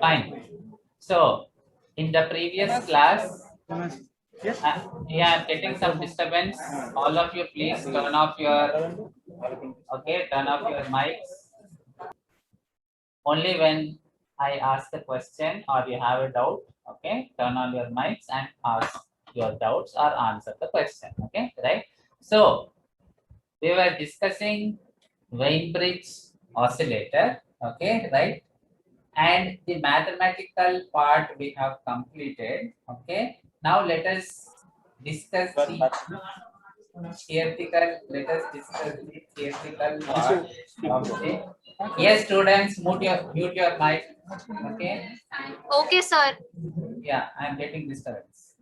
Fine. So, in the previous class, yeah, I'm getting some disturbance. All of you, please turn off your turn off your mics. Only when I ask the question or you have a doubt, okay, turn on your mics and ask your doubts or answer the question. Okay, right? So we were discussing Weinbridge oscillator. Okay, right? And the mathematical part we have completed. Okay, now let us discuss the theoretical. Let us discuss the theoretical part of the. Yes, students, mute your mic. Okay. Okay, sir. Yeah, I am getting disturbance.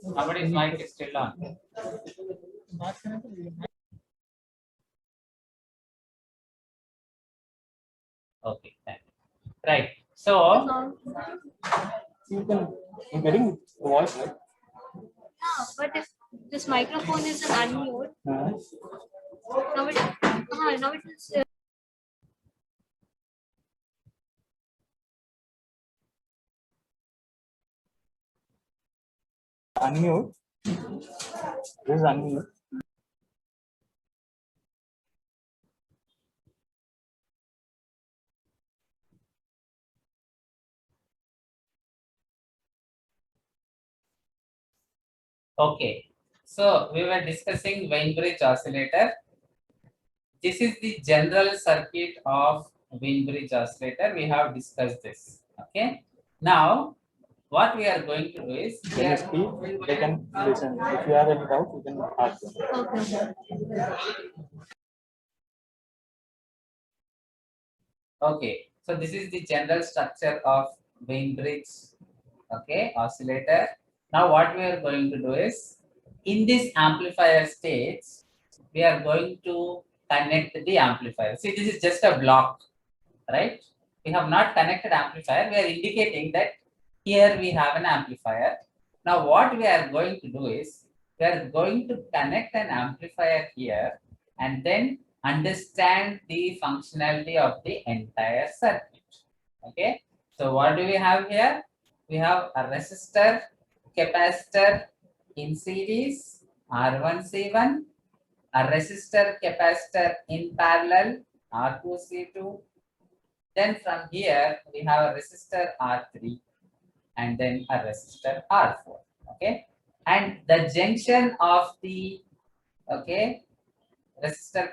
Somebody's mic is still on. Okay, thank you. Right. So, I'm getting the voice, right? Yeah, but if this microphone is an unmute, now it is. Unmute. This is unmute. okay. So we were discussing Weinbridge oscillator. This is the general circuit of Weinbridge oscillator. We have discussed this. Okay. Now, what we are going to do is When you speak, they can listen. If you have any doubt, you can ask them. okay. So this is the general structure of Weinbridge oscillator. Now what we are going to do is in this amplifier stage, we are going to connect the amplifier. See, this is just a block, right? We have not connected amplifier. We are indicating that here we have an amplifier. Now what we are going to do is we are going to connect an amplifier here and then understand the functionality of the entire circuit. Okay. So what do we have here? We have a resistor, capacitor in series, R1C1, a resistor, capacitor in parallel, R2C2. Then from here, we have a resistor R3 and then a resistor R4. Okay. And the junction of the, resistor,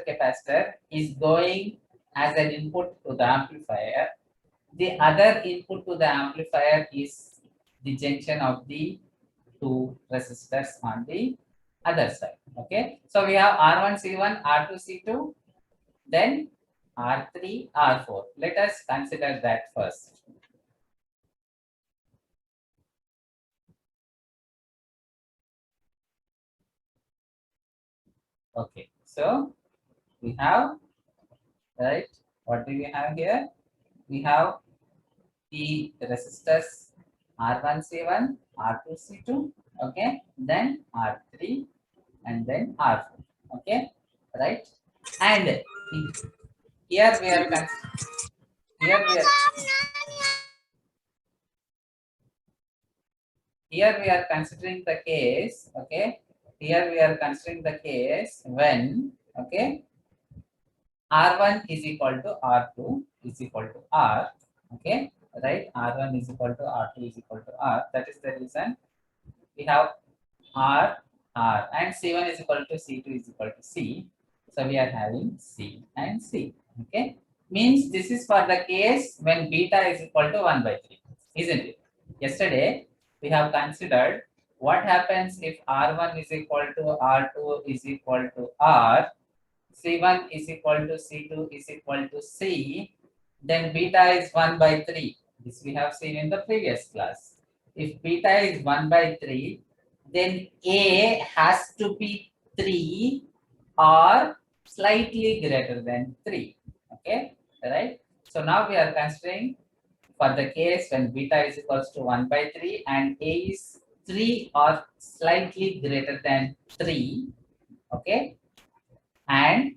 capacitor is going as an input to the amplifier. The other input to the amplifier is the junction of the two resistors on the other side. Okay. So we have R1C1, R2C2, then R3, R4. Let us consider that first. Okay. So we have, right, what do we have here? We have the resistors R1C1, R2C2, okay, then R3 and then R4, okay, right? And here we are considering the case, okay, here we are considering the case when, okay, R1 is equal to R2 is equal to R, okay, right? R1 is equal to R2 is equal to R. That is the reason we have R, and C1 is equal to C2 is equal to C. So we are having C and C, okay? Means this is for the case when beta is equal to 1 by 3, isn't it? Yesterday, we have considered what happens if R1 is equal to R2 is equal to R, C1 is equal to C2 is equal to C, then beta is 1 by 3. This we have seen in the previous class. If beta is 1 by 3, then A has to be 3 or slightly greater than 3. Okay, right? So now we are considering for the case when beta is equals to 1 by 3 and A is 3 or slightly greater than 3, okay, and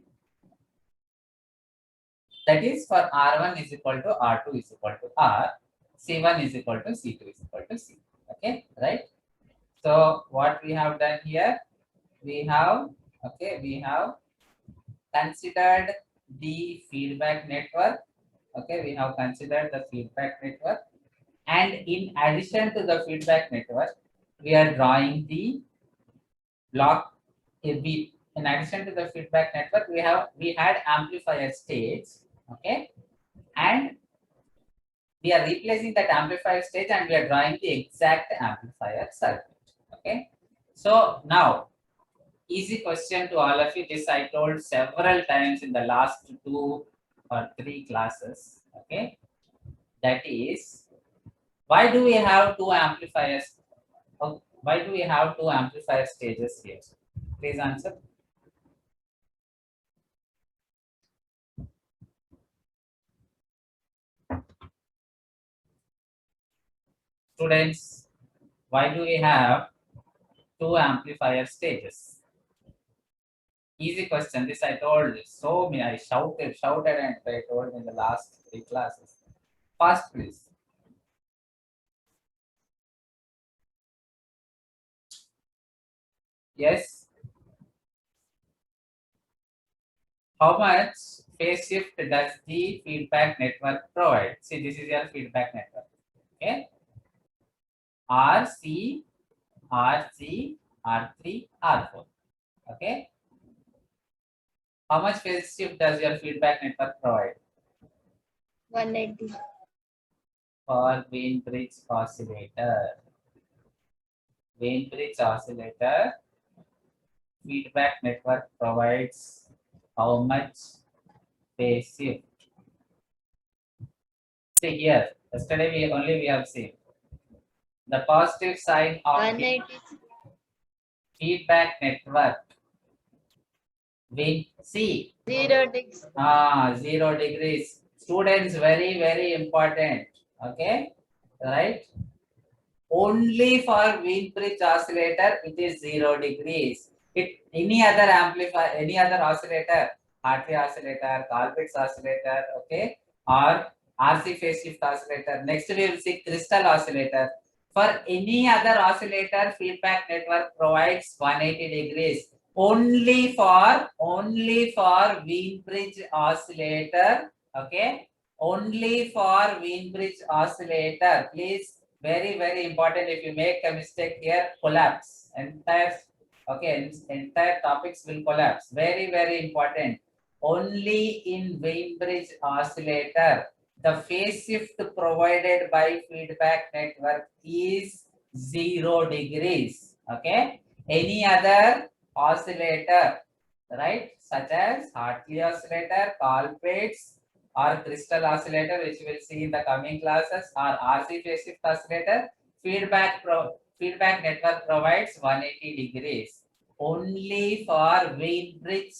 that is for R1 is equal to R2 is equal to R, C1 is equal to C2 is equal to C, okay, right? So what we have done here, we have, okay, we have considered the feedback network, okay, we have considered the feedback network, and in addition to the feedback network, we are drawing the block. In addition to the feedback network, we had amplifier stage, okay, and we are replacing that amplifier stage and we are drawing the exact amplifier circuit, okay. So now, easy question to all of you. This I told several times in the last 2 or 3 classes, okay. That is, why do we have 2 amplifiers? Why do we have 2 amplifier stages here? Please answer. Students, why do we have 2 amplifier stages? Easy question. This I told so many. I shouted, and I told in the last 3 classes. Fast, please. Yes. How much phase shift does the feedback network provide? See, this is your feedback network. Okay. RC, RC, R3, R4. Okay. How much phase shift does your feedback network provide? 180. For Wien-Bridge oscillator. Wien-Bridge oscillator feedback network provides how much phase shift? See here, yesterday we have seen the positive sign of the 180. feedback network. We see 0 degrees. 0 degrees. Students, very important. Okay, right? Only for Wien-Bridge oscillator, it is 0 degrees. Any other amplifier, any other oscillator, Hartley oscillator, Colpitts oscillator, okay, or RC phase shift oscillator. Next we will see crystal oscillator. For any other oscillator, feedback network provides 180 degrees. Only for Wien-Bridge oscillator, okay. Only for Wien-Bridge oscillator. Please, very important. If you make a mistake here, collapse. Entire topics will collapse. Very important. Only in Wien-Bridge oscillator, the phase shift provided by feedback network is 0 degrees. Okay. Any other oscillator, right, such as Hartley oscillator, Colpitts, or crystal oscillator, which we will see in the coming classes, or RC phase shift oscillator, feedback network provides 180 degrees. Only for Wien-Bridge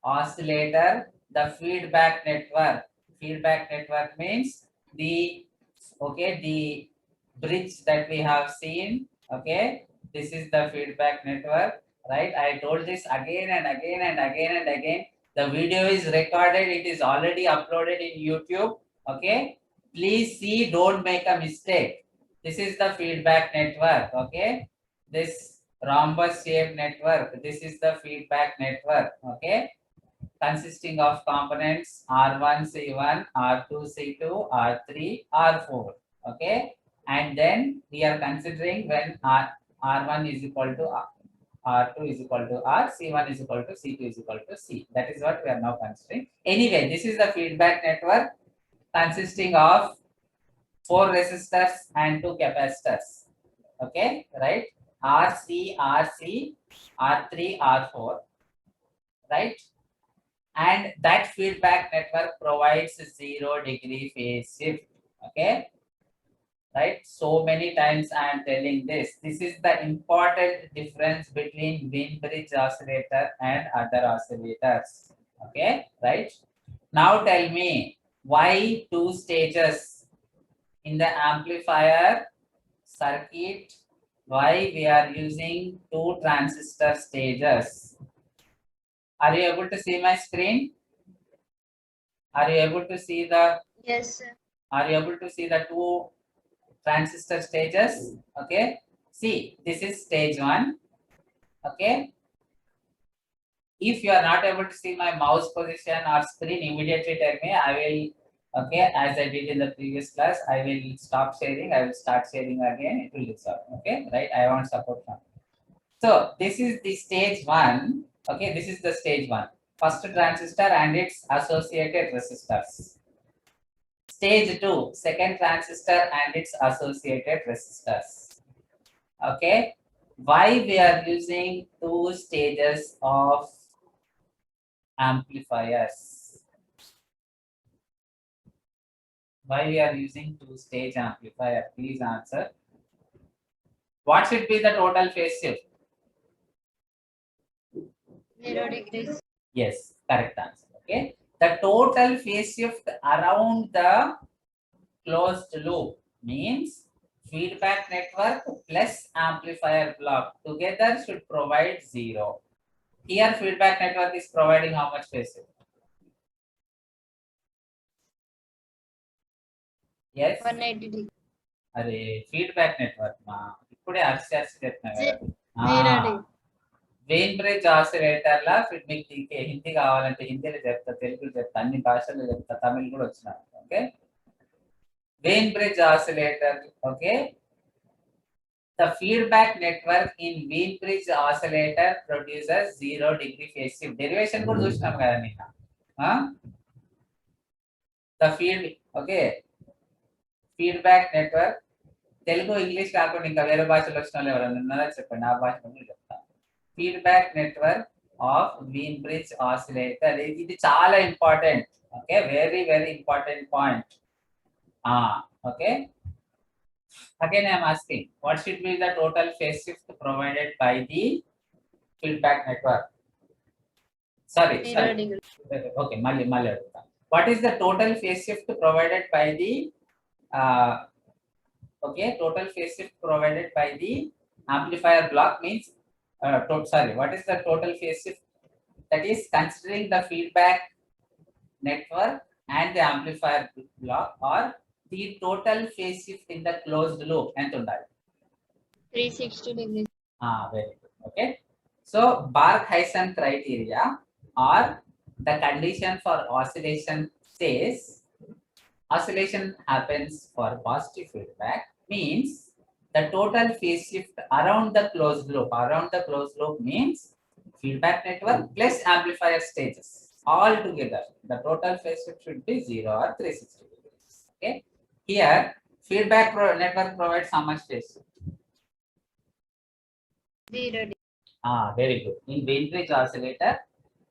oscillator, the feedback network means the bridge that we have seen. Okay, this is the feedback network, right? I told this again and again. The video is recorded. It is already uploaded in YouTube. Okay, please see. Don't make a mistake. This is the feedback network. Okay, this rhombus shaped network. This is the feedback network. Okay, consisting of components R1 C1, R2 C2, R3 R4. Okay, and then we are considering when R1 is equal to R2 is equal to R, C1 is equal to C2 is equal to C. That is what we are now considering. Anyway, this is the feedback network consisting of 4 resistors and 2 capacitors. Okay, right? RC, R3, R4, right? And that feedback network provides 0 degree phase shift. Okay, right? So many times I am telling this. This is the important difference between Wien-Bridge oscillator and other oscillators. Okay, right? Now tell me, why 2 stages? in the amplifier circuit, why we are using two transistor stages. Are you able to see my screen? Are you able to see the Yes, sir. Are you able to see the two transistor stages? Okay. See, this is stage 1. Okay. If you are not able to see my mouse position or screen, immediately tell me. I will, okay, as I did in the previous class, I will stop sharing. I will start sharing again. It will dissolve. Okay. Right. I want support from. So this is the stage 1. Okay. This is the stage 1. First transistor and its associated resistors. Stage 2, second transistor and its associated resistors. Okay. Why we are using two stages of amplifiers? Why we are using two-stage amplifier? Please answer. What should be the total phase shift? 0 degrees. Yes, correct answer. Okay. The total phase shift around the closed loop means feedback network plus amplifier block together should provide 0. Here feedback network is providing how much phase shift? Yes. 180 degrees. అరే feedback network మా ఇప్పుడే అరిసి చెప్తున్నా కదా. 0 degree. Vein bridge oscillator లా మీకు హిందీ కావాలంటే హిందీలో చెప్తా, తెలుగులో చెప్తా, అన్ని భాషల్లో చెప్తా, తమిళ్ కూడా వచ్చిన. Okay. Vein bridge oscillator. Okay. The feedback network in Wien bridge oscillator produces 0 degree phase shift. Derivation కూడా చూసినాం కదా నిన్న. The feedback network, Telugu English కాకుండా ఇంకా వేరే భాషలో వచ్చిన వాళ్ళు ఎవరైనా ఉన్నారా చెప్పండి, ఆ భాషలో చెప్తాను. Feedback network of Wien bridge oscillator, ఇది చాలా important. Okay, very very important point. Okay. Again, I am asking, what should be the total phase shift provided by the feedback network? Sorry. 0 degree. Okay, Mali. What is the total phase shift provided by the total phase shift provided by the amplifier block means what is the total phase shift? That is considering the feedback network and the amplifier block, or the total phase shift in the closed loop and 360 degrees. Very good. Okay. So Bark-Hyson criteria, or the condition for oscillation, says oscillation happens for positive feedback, means the total phase shift around the closed loop. Around the closed loop means feedback network plus amplifier stages all together. The total phase shift should be 0 or 360 degrees. Okay. Here feedback network provides how much phase shift? 0 degree. Very good. In Wien bridge oscillator,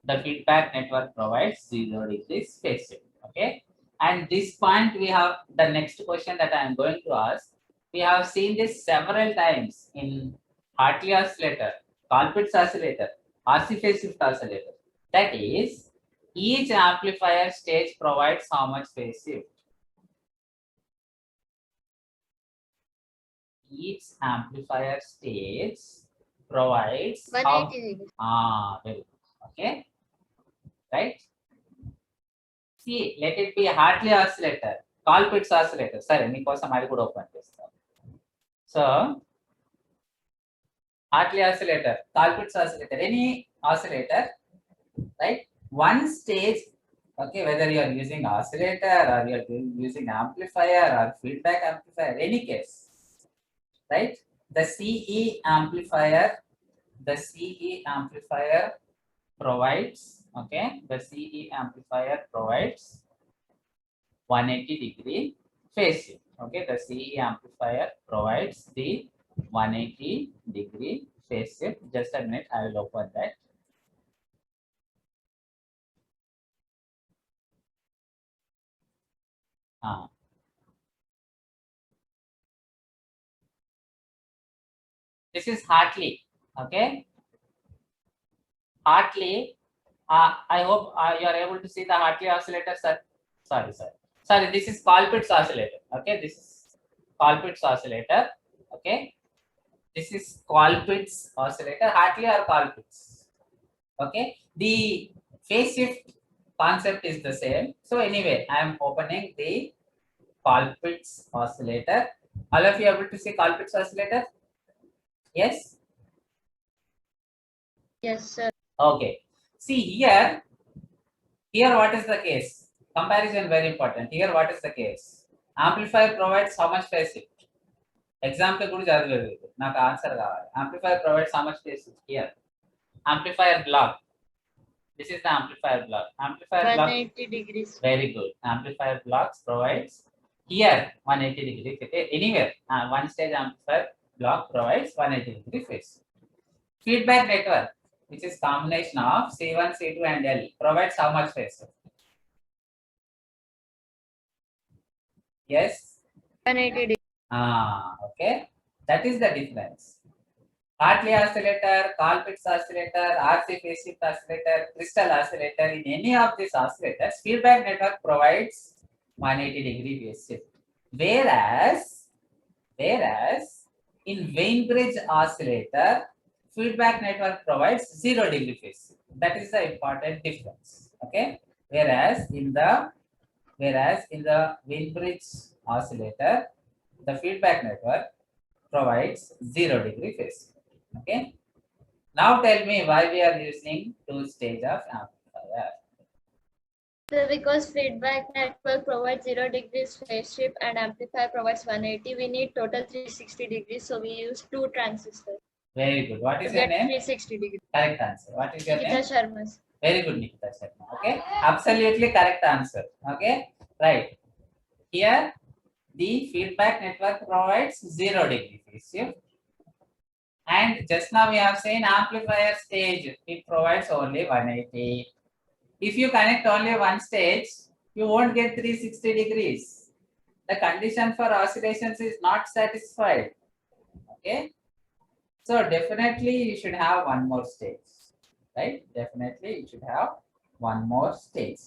the feedback network provides 0 degrees phase shift. Okay. And this point we have the next question that I am going to ask. We have seen this several times in Hartley oscillator, Colpitts oscillator, RC phase shift oscillator. That is, each amplifier stage provides how much phase shift? Each amplifier stage provides 180 degrees. very good. Okay. Right. See, let it be Hartley oscillator, Colpitts oscillator. Sorry, meekosam adi kuda open chestam. So Hartley oscillator, Colpitts oscillator, any oscillator, right? One stage, okay, whether you are using oscillator or you are using amplifier or feedback amplifier, any case, right? The CE amplifier provides, okay, the CE amplifier provides 180 degree phase shift. Okay, the CE amplifier provides the 180 degree phase shift. Just a minute, I will open that. This is Hartley. Okay, Hartley. I hope you are able to see the Hartley oscillator, sir. Sorry. This is Colpitts oscillator. Okay, this is Colpitts oscillator. Okay, this is Colpitts oscillator, Hartley or Colpitts. Okay, the phase shift concept is the same. So anyway, I am opening the Colpitts oscillator. All of you able to see Colpitts oscillator? Yes. Yes, sir. Okay. See here. Here, what is the case? Comparison very important. Here, what is the case? Amplifier provides how much phase shift? Example కూడా చదివేది నాకు answer కావాలి. Amplifier provides how much phase shift? Here. Amplifier block. This is the amplifier block. Amplifier block. 180 degrees. Very good. Amplifier blocks provides here 180 degrees. Okay. Anywhere, one stage amplifier block provides 180 degree phase. Feedback network, which is combination of C1, C2, and L, provides how much phase? Yes. 180 degrees. Okay. That is the difference. Hartley oscillator, Colpitts oscillator, RC phase shift oscillator, crystal oscillator, in any of these oscillators, feedback network provides 180 degree phase shift. Whereas in Weinbridge oscillator, feedback network provides 0 degree phase shift. That is the important difference. Okay. Whereas in the Weinbridge oscillator, the feedback network provides 0 degree phase shift. Okay. Now tell me why we are using two-stage of amplifier. So because feedback network provides 0 degrees phase shift and amplifier provides 180, we need total 360 degrees. So we use 2 transistors Very good. What to is your get name? 360 degrees. Correct answer. What is your Nikita name? Sharma. Very good, Nikita Sharma. Okay. Absolutely correct answer. Okay. Right. Here, the feedback network provides 0 degree phase shift. And just now we have seen amplifier stage, it provides only 180. If you connect only one stage, you won't get 360 degrees. The condition for oscillations is not satisfied. Okay. So definitely you should have one more stage, right? Definitely you should have one more stage.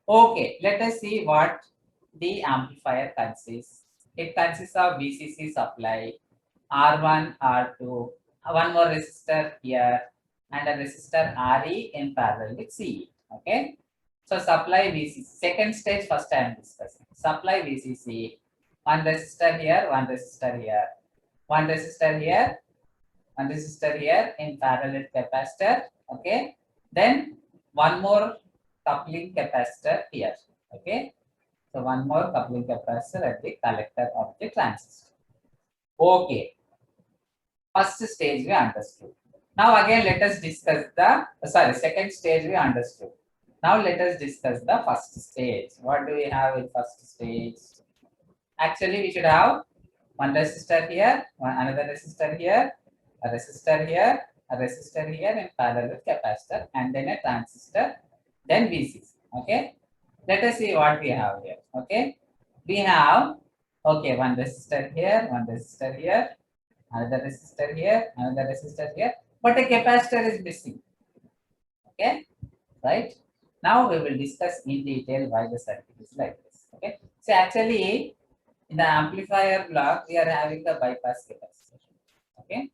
Okay, let us see what the amplifier consists. It consists of VCC supply, R1, R2, one more resistor here, and a resistor RE in parallel with CE. Okay. So supply VCC, second stage first I am discussing. Supply VCC, one resistor here, one resistor here, one resistor here, one resistor here in parallel capacitor. Okay. Then one more coupling capacitor here. Okay. So one more coupling capacitor at the collector of the transistor. Okay. First stage we understood. Now again let us discuss the second stage we understood. Now let us discuss the first stage. What do we have in first stage? Actually we should have one resistor here, another resistor here, a resistor here, a resistor here in parallel capacitor, and then a transistor, then VCC. Okay. Let us see what we have here. Okay. We have one resistor here, one resistor here, another resistor here, another resistor here, but a capacitor is missing. Okay. Right. Now we will discuss in detail why the circuit is like this. Okay. So actually in the amplifier block we are having the bypass capacitor. Okay.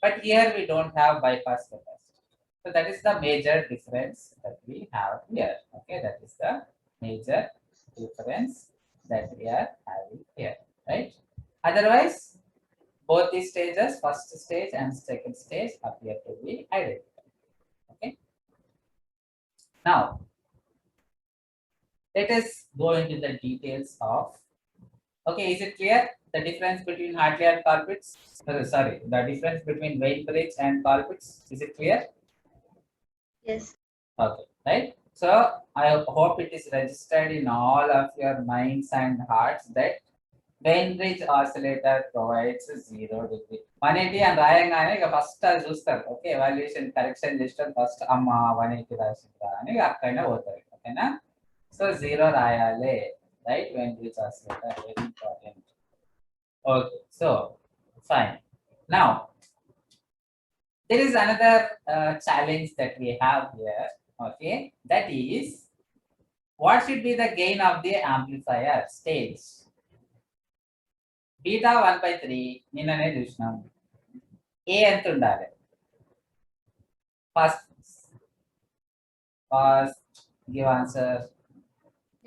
But here we don't have bypass capacitor. So that is the major difference that we have here. Okay, that is the major difference that we are having here, right? Otherwise, both these stages, first stage and second stage, appear to be identical. Okay. Now, let us go into the details of. Okay, is it clear? The difference between Hartley and Colpitts? Sorry, the difference between Weinbridge and Colpitts. Is it clear? Yes. Okay, right. So I hope it is registered in all of your minds and hearts that Weinbridge oscillator provides 0 degree. 180 and రాయంగానే ఇక first అది చూస్తారు. Okay, evaluation correction చేస్తారు first అమ్మ 180 రాసిందా అని అక్కడనే పోతారు. ఓకేనా? So 0 రాయాలి, right? Weinbridge oscillator very important. Okay, so fine. Now there is another challenge that we have here. Okay, that is what should be the gain of the amplifier stage? Beta 1/3 నిన్ననే చూసినాం. ఏ ఎంత ఉండాలి? First give answer.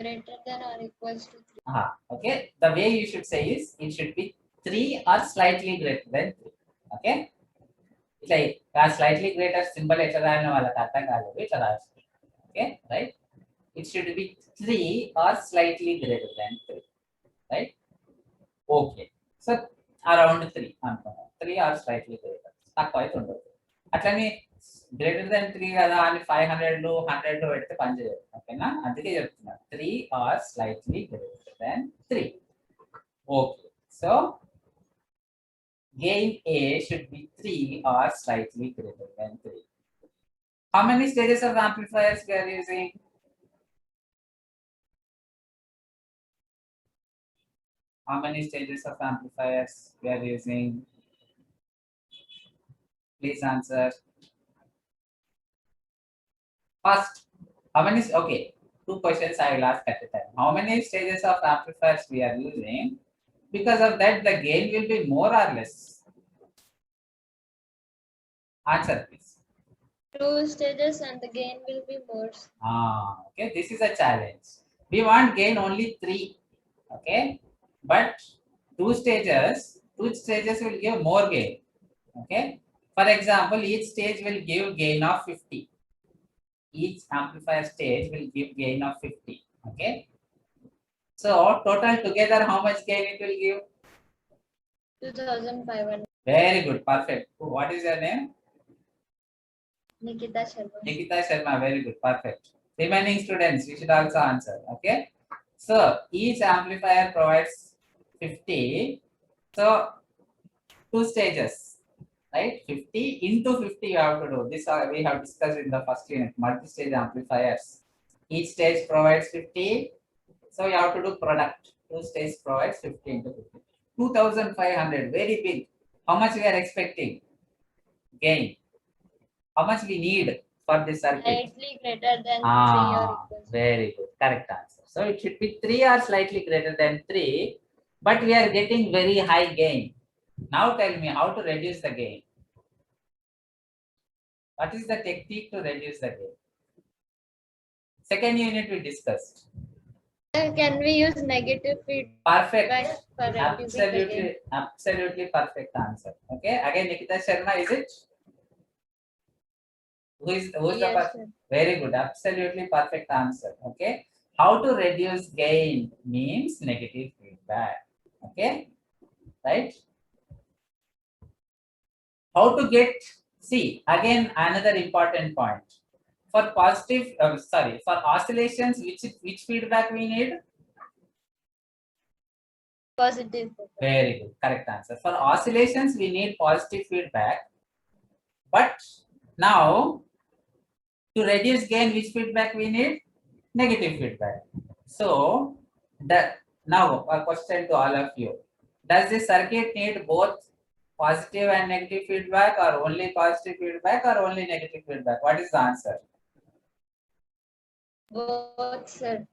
Greater than or equals to 3. Okay, the way you should say is it should be 3 or slightly greater than 3. Okay, ఇట్లా slightly greater symbol ఎట్లా రాయడం వాళ్ళకి అర్థం కాలేదు, ఇట్లా రాస్తుంది. Okay, right, it should be 3 or slightly greater than 3, right? Okay, so around 3 అనుకున్నాం, 3 or slightly greater, తక్కువ అయితే ఉండదు. అట్లని గ్రేటర్ దెన్ 3 కదా అని 500 100 పెడితే పని చేయదు. ఓకేనా, అందుకే చెప్తున్నా 3 or slightly greater than 3. Okay, so gain A should be 3 or slightly greater than 3. How many stages of amplifiers we are using? How many stages of amplifiers we are using? Please answer. First, how many? Okay, 2 questions I will ask at a time. How many stages of amplifiers we are using? Because of that, the gain will be more or less. Answer, please. 2 stages and the gain will be more. Okay, this is a challenge. We want gain only 3. Okay, but 2 stages will give more gain. Okay, for example, each stage will give gain of 50. Each amplifier stage will give gain of 50. Okay, so total together how much gain it will give? 2500. Very good, perfect. What is your name? Nikita Sharma. Nikita Sharma, very good, perfect. Remaining students, you should also answer. Okay, so each amplifier provides 50. So 2 stages, right? 50 into 50 you have to do. This we have discussed in the first unit, multi-stage amplifiers. Each stage provides 50. So you have to do product. 2 stages provides 50 into 50. 2500, very big. How much we are expecting? Gain. How much we need for this circuit? Slightly greater than 3 or equals. Very good, correct answer. So it should be 3 or slightly greater than 3, but we are getting very high gain. Now tell me how to reduce the gain. What is the technique to reduce the gain? Second unit we discussed. Can we use negative feedback Perfect. for reducing the gain? Absolutely perfect answer. Okay, again Nikita Sharma, is it? Who is the Yes, person? sir. Very good, absolutely perfect answer. Okay, how to reduce gain means negative feedback. Okay, right? How to get, see again another important point. For positive, for oscillations, which feedback we need? Positive feedback. Very good, correct answer. For oscillations, we need positive feedback. But now, to reduce gain, which feedback we need? Negative feedback. So, now a question to all of you. Does this circuit need both positive and negative feedback, or only positive feedback, or only negative feedback? What is the answer? Both, sir.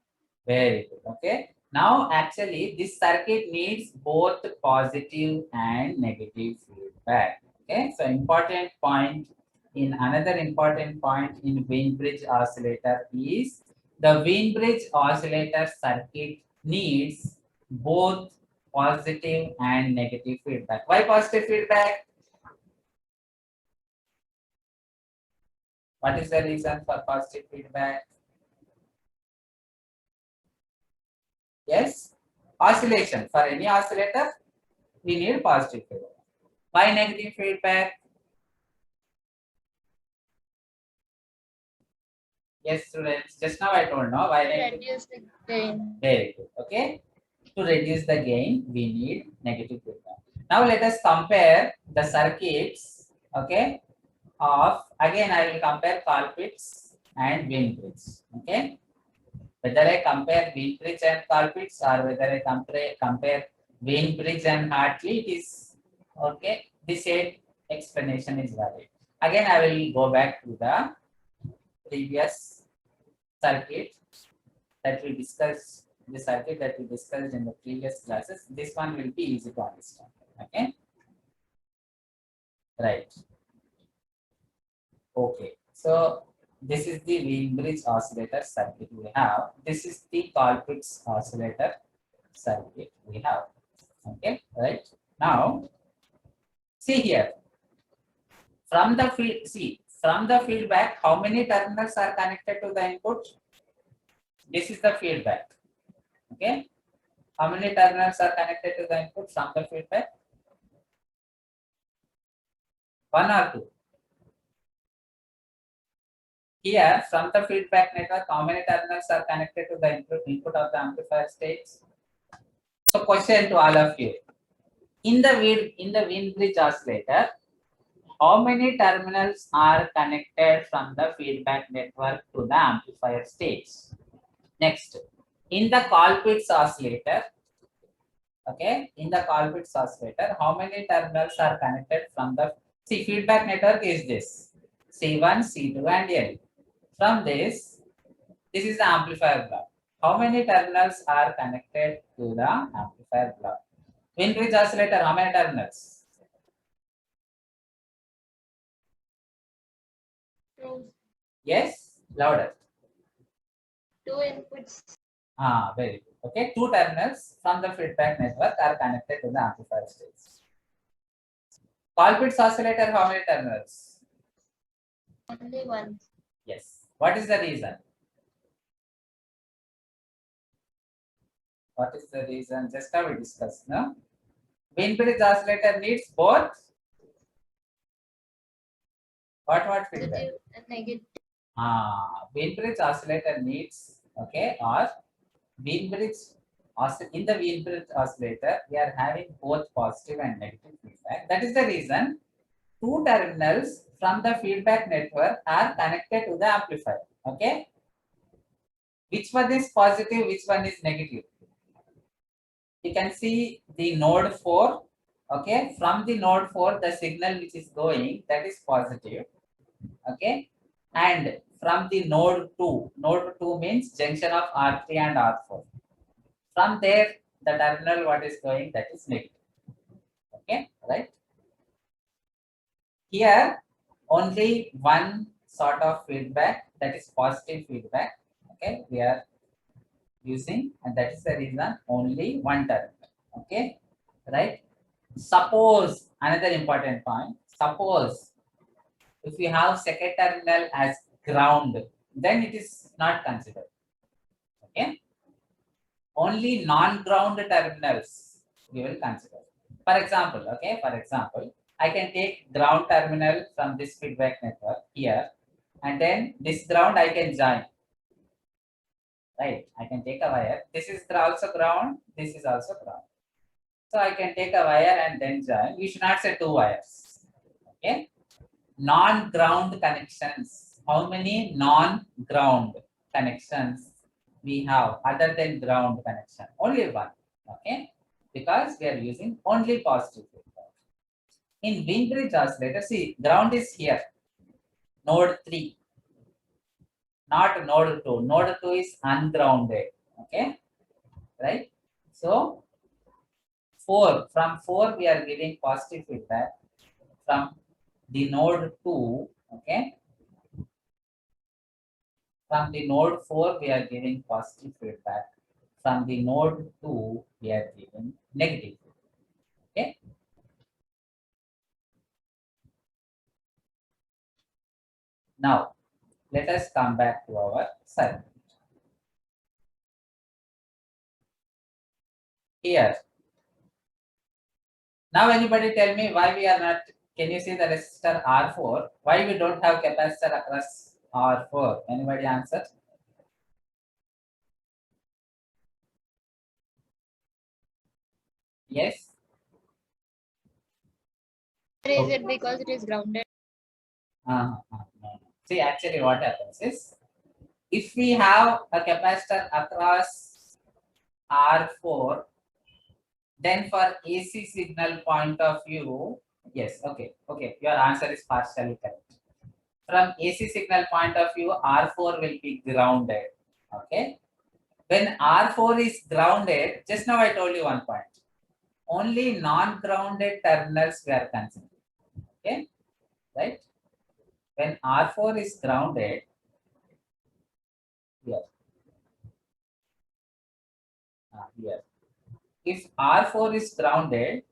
Very good. Okay. Now, actually, this circuit needs both positive and negative feedback. Okay. So, important point in another important point in Wien bridge oscillator is the Wien bridge oscillator circuit needs both positive and negative feedback. Why positive feedback? What is the reason for positive feedback? Yes, oscillation. For any oscillator, we need positive feedback. Why negative feedback? Yes, students. Just now I told no. Why negative? Reduce the gain. Very good. Okay. To reduce the gain, we need negative feedback. Now let us compare the circuits. Okay. Of again, I will compare Colpitts and Wien bridge. Okay. Whether I compare Wien bridge and Colpitts, or whether I compare Wien bridge and Hartley, it is okay. The same explanation is valid. Again, I will go back to the previous circuit that we discussed the circuit that we discussed in the previous classes. This one will be easy to understand. Okay. Right. Okay. So this is the Wien-Bridge oscillator circuit we have. This is the Colpitts oscillator circuit we have. Okay. Right. Now, see here. From the feedback, how many terminals are connected to the input? This is the feedback. Okay. How many terminals are connected to the input from the feedback? 1 or 2? Here, from the feedback network, how many terminals are connected to the input of the amplifier stage? So, question to all of you. In the Wien-Bridge oscillator, how many terminals are connected from the feedback network to the amplifier stage? Next, in the Colpitts oscillator, okay, in the Colpitts oscillator, how many terminals are connected from the feedback network is this C1, C2, and L. From this is the amplifier block. How many terminals are connected to the amplifier block? Wien-Bridge oscillator, how many terminals? 2. Yes, louder. 2 inputs. Very good. Okay, 2 terminals from the feedback network are connected to the amplifier stage. Colpitts oscillator, how many terminals? Only 1. Yes. What is the reason? What is the reason? Just how we discussed, no? Wien-Bridge oscillator needs both. What feedback? Positive and negative. Wien-Bridge oscillator needs, okay, or Wien-Bridge in the Wien-Bridge oscillator, we are having both positive and negative feedback. That is the reason 2 terminals from the feedback network are connected to the amplifier. Okay. Which one is positive? Which one is negative? You can see the node 4. Okay. From the node 4, the signal which is going, that is positive. Okay. And from the node 2 means junction of R3 and R4. From there, the terminal what is going, that is negative. Okay, right? Here, only one sort of feedback, that is positive feedback. Okay, we are using, and that is the reason only one terminal. Okay, right? Suppose, another important point, suppose if you have second terminal as ground, then it is not considered. Okay, only non-ground terminals we will consider. For example, okay, I can take ground terminal from this feedback network here, and then this ground I can join. Right, I can take a wire. This is also ground, this is also ground. So I can take a wire and then join. We should not say 2 wires. Okay, non-ground connections. How many non-ground connections we have other than ground connection? Only one. Okay, because we are using only positive feedback. In Wien-Bridge oscillator, see, ground is here, node 3, not node 2. Node 2 is ungrounded. Okay, right? So, from 4 we are giving positive feedback from the node 2. Okay, from the node 4 we are giving positive feedback. From the node 2 we are giving negative feedback. Okay. Now, let us come back to our circuit. Here. Now, anybody tell me why we are not, can you see the resistor R4? Why we don't have capacitor across R4? Anybody answer? Yes? Is it because it is grounded? No. See, actually what happens is, if we have a capacitor across R4, then for AC signal point of view, yes, okay, your answer is partially correct. From AC signal point of view, R4 will be grounded, okay? When R4 is grounded, just now I told you one point. Only non-grounded terminals we are considering. Okay, right? When R4 is grounded, here, here. If R4 is grounded,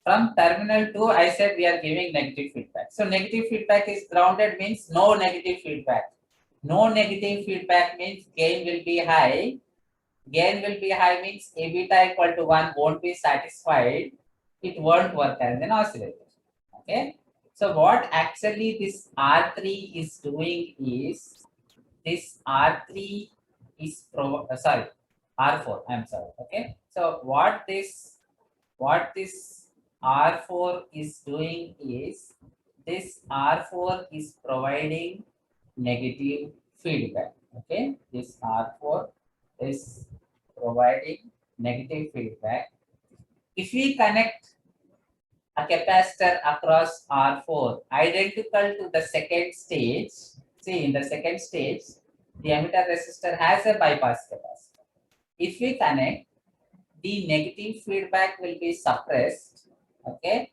from terminal 2, I said we are giving negative feedback. So negative feedback is grounded means no negative feedback. No negative feedback means gain will be high. Gain will be high means A beta equal to 1 won't be satisfied. It won't work as an oscillator. Okay. So what actually this R3 is doing is this R3 is R4. I'm sorry. Okay. So what this R4 is doing is this R4 is providing negative feedback. Okay, this R4 is providing negative feedback. If we connect a capacitor across R4 identical to the second stage, see in the second stage, the emitter resistor has a bypass capacitor. If we connect, the negative feedback will be suppressed, okay,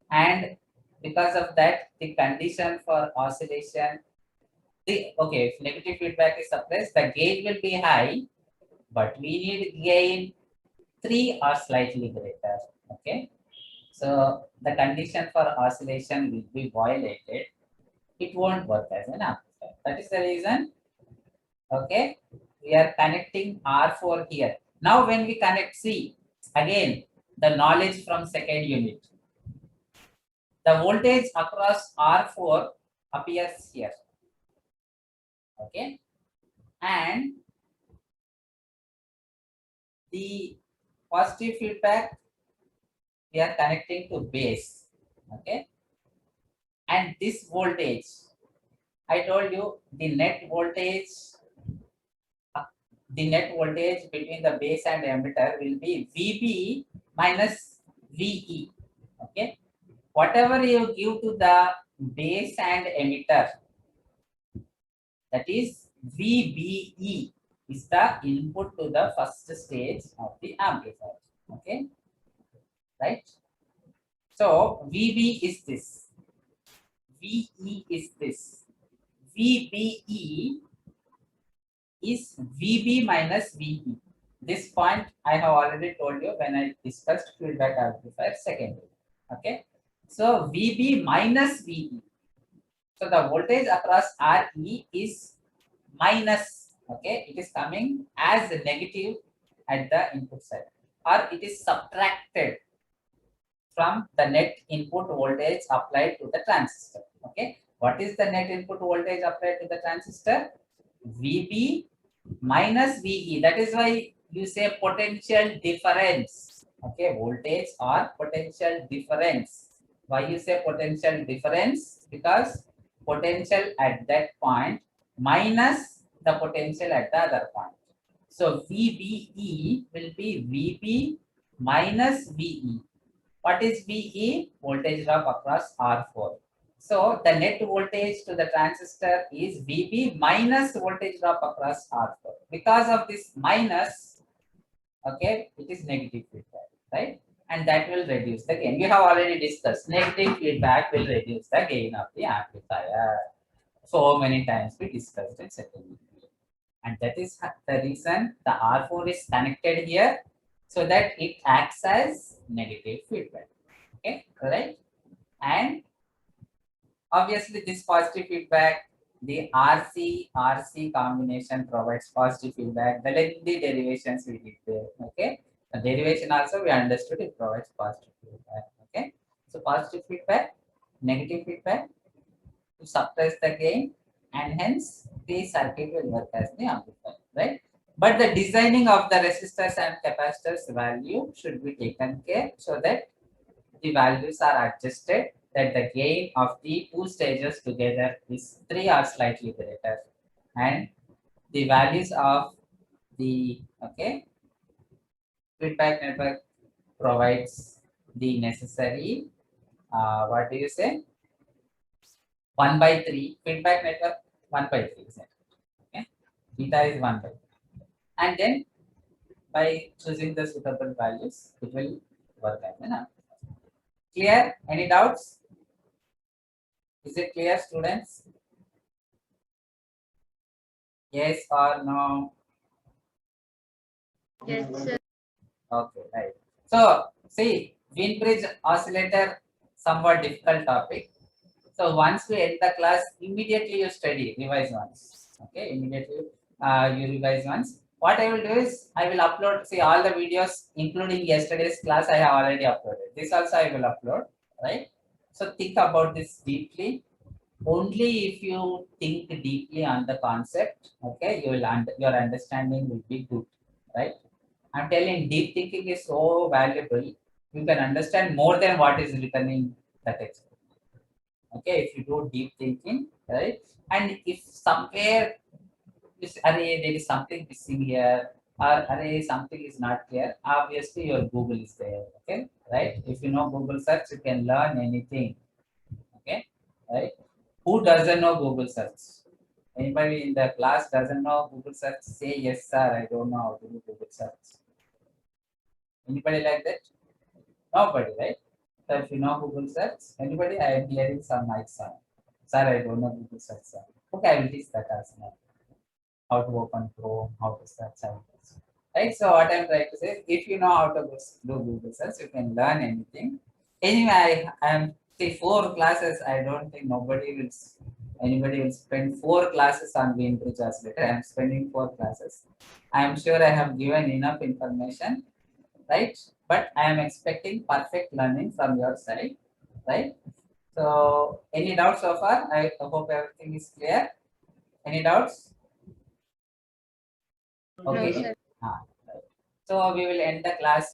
and because of that the condition for oscillation, if negative feedback is suppressed, the gain will be high, but we need gain 3 or slightly greater. Okay, so the condition for oscillation will be violated. It won't work as an amplifier. That is the reason. Okay, we are connecting R4 here. Now when we connect C, again the knowledge from second unit, the voltage across R4 appears here. Okay, and the positive feedback we are connecting to base. Okay, and this voltage, I told you the net voltage between the base and emitter will be VB minus VE. Okay, whatever you give to the base and emitter, that is VBE, is the input to the first stage of the amplifier. Okay, right? So VB is this, VE is this, VBE is VB minus VE. This point I have already told you when I discussed feedback amplifier secondary. Okay, so VB minus VE. So the voltage across RE is minus. Okay, it is coming as negative at the input side, or it is subtracted from the net input voltage applied to the transistor. Okay, what is the net input voltage applied to the transistor? VB minus VE. That is why you say potential difference. Okay, voltage or potential difference. Why you say potential difference? Because potential at that point minus the potential at the other point. So VBE will be VB minus VE. What is VE? Voltage drop across R4. So the net voltage to the transistor is VB minus voltage drop across R4. Because of this minus, okay, it is negative feedback, right? And that will reduce the gain. We have already discussed negative feedback will reduce the gain of the amplifier. So many times we discussed it secondly. And that is the reason the R4 is connected here, so that it acts as negative feedback. Okay, correct? And obviously this positive feedback, the RC combination provides positive feedback. The lengthy derivations we did there. Okay, the derivation also we understood, it provides positive feedback. Okay, so positive feedback, negative feedback to suppress the gain, and hence the circuit will work as the amplifier, right? But the designing of the resistors and capacitors value should be taken care, so that the values are adjusted, that the gain of the two stages together is 3 or slightly greater, and the values of the feedback network provides the necessary what do you say, 1/3 feedback network, 1/3, isn't it? Okay, beta is 1/3. and then by choosing the suitable values, it will work out. है ना? Clear? Any doubts? Is it clear, students? Yes or no? Yes, sir. Okay, right. So, see, Wien bridge oscillator, somewhat difficult topic. So once we end the class, immediately you study, revise once. Okay, immediately you revise once. What I will do is, I will upload, see all the videos, including yesterday's class, I have already uploaded. This also I will upload, right? So think about this deeply. Only if you think deeply on the concept, okay, you will your understanding will be good, right? I'm telling deep thinking is so valuable. You can understand more than what is written in the text. Okay, if you do deep thinking, right? And if somewhere array there is something missing here, or array something is not clear, obviously your Google is there. Okay, right? If you know Google search, you can learn anything. Okay, right? Who doesn't know Google search? Anybody in the class doesn't know Google search? Say yes, sir. I don't know how to do Google search. Anybody like that? Nobody, right? So if you know Google search, anybody, I am hearing some mic sound. Sir, I don't know Google search. Sir. Okay, I will teach that as well. How to open Chrome, how to search, how to. Right. So what I'm trying to say is, if you know how to do Google search, you can learn anything. Anyway, I am say 4 classes. I don't think anybody will spend 4 classes on Cambridge Oscillator. I am spending 4 classes. I am sure I have given enough information, right? But I am expecting perfect learning from your side, right? So, any doubts so far? I hope everything is clear. Any doubts? No, Okay. sir. Right. So, we will end the class